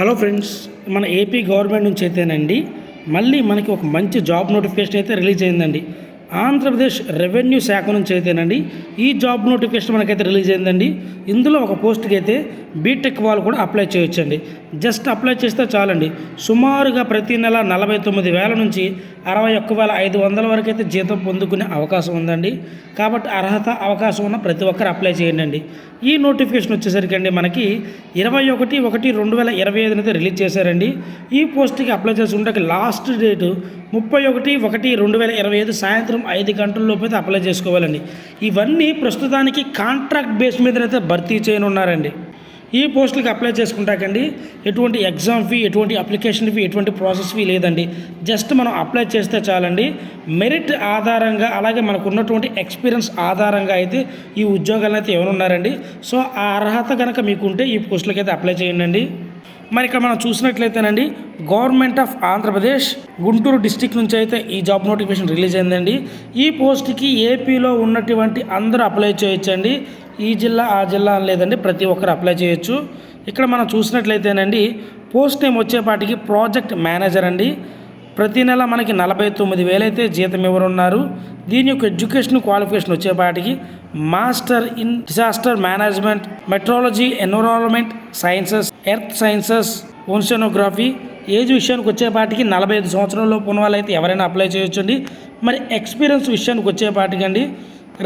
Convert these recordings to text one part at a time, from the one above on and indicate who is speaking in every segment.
Speaker 1: Hello friends, మన AP government నుంచి అయితేనండి మళ్ళీ మనకి ఒక మంచి జాబ్ నోటిఫికేషన్ అయితే రిలీజ్ అయిందండి. ఆంధ్రప్రదేశ్ రెవెన్యూ శాఖ నుంచి అయితేనండి ఈ జాబ్ నోటిఫికేషన్ మనకైతే రిలీజ్ అయిందండి. ఇందులో ఒక పోస్ట్కి అయితే బీటెక్ వాళ్ళు కూడా అప్లై చేయొచ్చండి. జస్ట్ అప్లై చేస్తే చాలండి. సుమారుగా ప్రతి నెల 49,000 నుంచి 61,500 వరకు అయితే జీతం పొందుకునే అవకాశం ఉందండి. కాబట్టి అర్హత అవకాశం ఉన్న ప్రతి ఒక్కరు అప్లై చేయండి. ఈ నోటిఫికేషన్ వచ్చేసరికి అండి మనకి 21/1/2025 అయితే రిలీజ్ చేశారండి. ఈ పోస్ట్కి అప్లై చేసి ఉంటే లాస్ట్ డేటు 31/1/2025 సాయంత్రం 5 గంటలలోపు అయితే అప్లై చేసుకోవాలండి. ఇవన్నీ ప్రస్తుతానికి కాంట్రాక్ట్ బేస్ మీద అయితే భర్తీ చేయనున్నారండి. ఈ పోస్టులకి అప్లై చేసుకుంటాకండి ఎటువంటి ఎగ్జామ్ ఫీ, ఎటువంటి అప్లికేషన్ ఫీ, ఎటువంటి ప్రాసెస్ ఫీ లేదండి. జస్ట్ మనం అప్లై చేస్తే చాలండి. మెరిట్ ఆధారంగా అలాగే మనకు ఉన్నటువంటి ఎక్స్పీరియన్స్ ఆధారంగా అయితే ఈ ఉద్యోగాలను అయితే ఎవరున్నారండి. సో ఆ అర్హత కనుక మీకుంటే ఈ పోస్టులకి అయితే అప్లై చేయండి. మరి ఇక్కడ మనం చూసినట్లయితేనండి government of Andhra Pradesh Guntur district నుంచి అయితే ఈ జాబ్ నోటిఫికేషన్ రిలీజ్ అయిందండి. ఈ పోస్ట్కి ఏపీలో ఉన్నటువంటి అందరూ అప్లై చేయొచ్చండి. ఈ జిల్లా ఆ జిల్లా లేదండి, ప్రతి ఒక్కరు అప్లై చేయొచ్చు. ఇక్కడ మనం చూసినట్లయితేనండి పోస్ట్ నేమ్ వచ్చేపాటికి ప్రాజెక్ట్ మేనేజర్ అండి. ప్రతి నెల మనకి 49,000 అయితే జీతం ఎవరున్నారు. దీని యొక్క ఎడ్యుకేషన్ క్వాలిఫికేషన్ వచ్చేపాటికి master in disaster management, metrology, environment sciences, earth sciences, oceanography. Age విషయానికి వచ్చేపాటికి 45 సంవత్సరాలలోపు ఉన్న వాళ్ళైతే ఎవరైనా అప్లై చేయొచ్చండి. మరి ఎక్స్పీరియన్స్ విషయానికి వచ్చేపాటికి అండి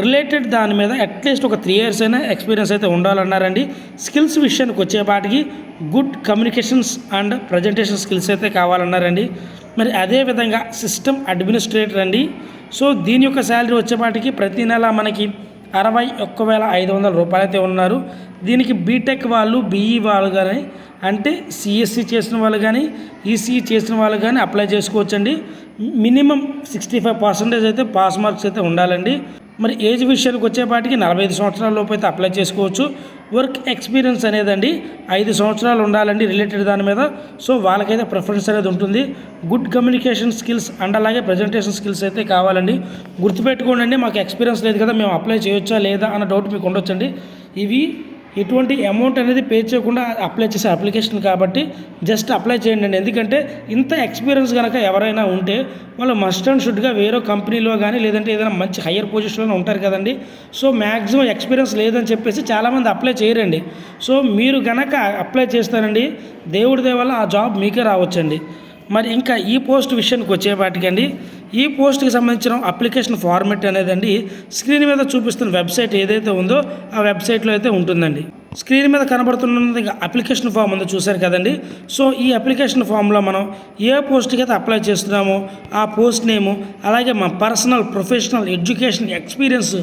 Speaker 1: రిలేటెడ్ దాని మీద అట్లీస్ట్ ఒక 3 years అయినా ఎక్స్పీరియన్స్ అయితే ఉండాలన్నారండి. స్కిల్స్ విషయానికి వచ్చేపాటికి good communications and presentation skills అయితే కావాలన్నారండి. మరి అదేవిధంగా సిస్టమ్ అడ్మినిస్ట్రేటర్ అండి. సో దీని యొక్క శాలరీ వచ్చేపాటికి ప్రతి నెల మనకి 61,500 రూపాయలు అయితే ఉన్నారు. దీనికి బీటెక్ వాళ్ళు, బీఈ వాళ్ళు కానీ అంటే సిఎస్సి చేసిన వాళ్ళు కానీ ఈసీఈ చేసిన వాళ్ళు కానీ అప్లై చేసుకోవచ్చండి. మినిమం 65% అయితే పాస్ మార్క్స్ అయితే ఉండాలండి. మరి ఏజ్ విషయానికి వచ్చేపాటికి 45 సంవత్సరాల లోపు అయితే అప్లై చేసుకోవచ్చు. వర్క్ ఎక్స్పీరియన్స్ అనేదండి 5 సంవత్సరాలు ఉండాలండి రిలేటెడ్ దాని మీద. సో వాళ్ళకైతే ప్రిఫరెన్స్ అనేది ఉంటుంది. గుడ్ కమ్యూనికేషన్ స్కిల్స్ అండ్ అలాగే ప్రజెంటేషన్ స్కిల్స్ అయితే కావాలండి. గుర్తుపెట్టుకోండి, మాకు ఎక్స్పీరియన్స్ లేదు కదా, మేము అప్లై చేయొచ్చా లేదా అన్న డౌట్ మీకు ఉండొచ్చండి. ఇవి ఎటువంటి అమౌంట్ అనేది పే చేయకుండా అప్లై చేసే అప్లికేషన్ కాబట్టి జస్ట్ అప్లై చేయండి. ఎందుకంటే ఇంత ఎక్స్పీరియన్స్ కనుక ఎవరైనా ఉంటే వాళ్ళు మస్ట్ అండ్ షుడ్గా వేరే కంపెనీలో కానీ లేదంటే ఏదైనా మంచి హయ్యర్ పొజిషన్లో ఉంటారు కదండి. సో మ్యాక్సిమం ఎక్స్పీరియన్స్ లేదని చెప్పేసి చాలామంది అప్లై చేయరండి. సో మీరు కనుక అప్లై చేస్తారండి, దేవుడి దయ వల్ల ఆ జాబ్ మీకే రావచ్చండి. మరి ఇంకా ఈ పోస్ట్ విషయానికి వచ్చేపాటికండి ఈ పోస్ట్కి సంబంధించిన అప్లికేషన్ ఫార్మెట్ అనేదండి స్క్రీన్ మీద చూపిస్తున్న వెబ్సైట్ ఏదైతే ఉందో ఆ వెబ్సైట్లో అయితే ఉంటుందండి. స్క్రీన్ మీద కనబడుతున్నది అప్లికేషన్ ఫామ్ ఉందో చూశారు కదండి. సో ఈ అప్లికేషన్ ఫామ్లో మనం ఏ పోస్ట్కి అయితే అప్లై చేస్తున్నామో ఆ పోస్ట్ నేము అలాగే మా పర్సనల్, ప్రొఫెషనల్, ఎడ్యుకేషన్, ఎక్స్పీరియన్స్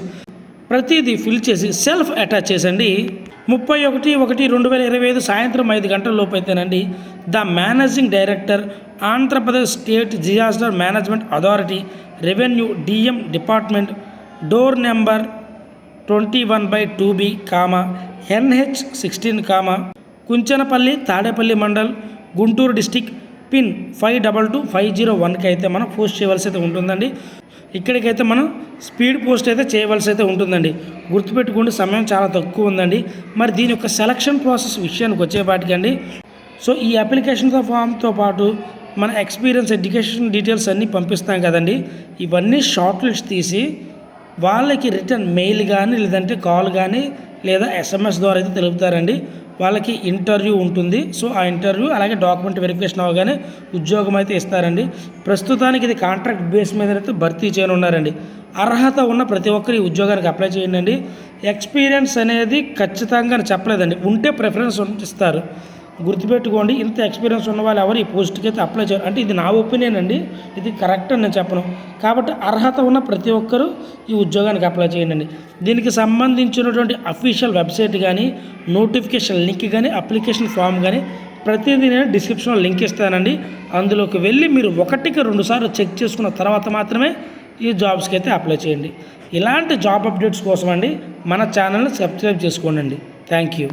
Speaker 1: ప్రతిదీ ఫిల్ చేసి సెల్ఫ్ అటాచ్ చేసండి. 31/1/2025 సాయంత్రం 5 గంటల లోపు అయితేనండి the managing director Andhra Pradesh state disaster management authority revenue DM department door number 21/2B, NH16, Kunchanapalli, Tadepalli mandal, Guntur district, pin 522501కి అయితే మనం పోస్ట్ చేయవలసి అయితే ఉంటుందండి. ఇక్కడికైతే మనం స్పీడ్ పోస్ట్ అయితే చేయవలసి అయితే ఉంటుందండి. గుర్తుపెట్టుకోండి, సమయం చాలా తక్కువ ఉందండి. మరి దీని యొక్క సెలక్షన్ ప్రాసెస్ విషయానికి వచ్చేపాటికండి సో ఈ అప్లికేషన్ ఫామ్తో పాటు మన ఎక్స్పీరియన్స్, ఎడ్యుకేషన్ డీటెయిల్స్ అన్నీ పంపిస్తాం కదండి. ఇవన్నీ షార్ట్ లిస్ట్ తీసి వాళ్ళకి రిటర్న్ మెయిల్ కానీ లేదంటే కాల్ కానీ లేదా SMS ద్వారా అయితే తెలుపుతారండి. వాళ్ళకి ఇంటర్వ్యూ ఉంటుంది. సో ఆ ఇంటర్వ్యూ అలాగే డాక్యుమెంట్ వెరిఫికేషన్ అవగానే ఉద్యోగం అయితే ఇస్తారండి. ప్రస్తుతానికి ఇది కాంట్రాక్ట్ బేస్ మీద అయితే భర్తీ చేయనున్నారండి. అర్హత ఉన్న ప్రతి ఒక్కరు ఈ ఉద్యోగానికి అప్లై చేయండి. ఎక్స్పీరియన్స్ అనేది ఖచ్చితంగా చెప్పలేదండి, ఉంటే ప్రిఫరెన్స్ ఇస్తారు. గుర్తుపెట్టుకోండి, ఇంత ఎక్స్పీరియన్స్ ఉన్న వాళ్ళు ఎవరు ఈ పోస్ట్కి అయితే అప్లై చేయరు. అంటే ఇది నా ఒపీనియన్ అండి, ఇది కరెక్ట్ అని నేను చెప్పను. కాబట్టి అర్హత ఉన్న ప్రతి ఒక్కరూ ఈ ఉద్యోగానికి అప్లై చేయండి. దీనికి సంబంధించినటువంటి అఫీషియల్ వెబ్సైట్ కానీ, నోటిఫికేషన్ లింక్ కానీ, అప్లికేషన్ ఫామ్ కానీ ప్రతిదీ నేను డిస్క్రిప్షన్లో లింక్ ఇస్తానండి. అందులోకి వెళ్ళి మీరు 1-2 సార్లు చెక్ చేసుకున్న తర్వాత మాత్రమే ఈ జాబ్స్కి అయితే అప్లై చేయండి. ఇలాంటి జాబ్ అప్డేట్స్ కోసం అండి మన ఛానల్ని సబ్స్క్రైబ్ చేసుకోండి. Thank you.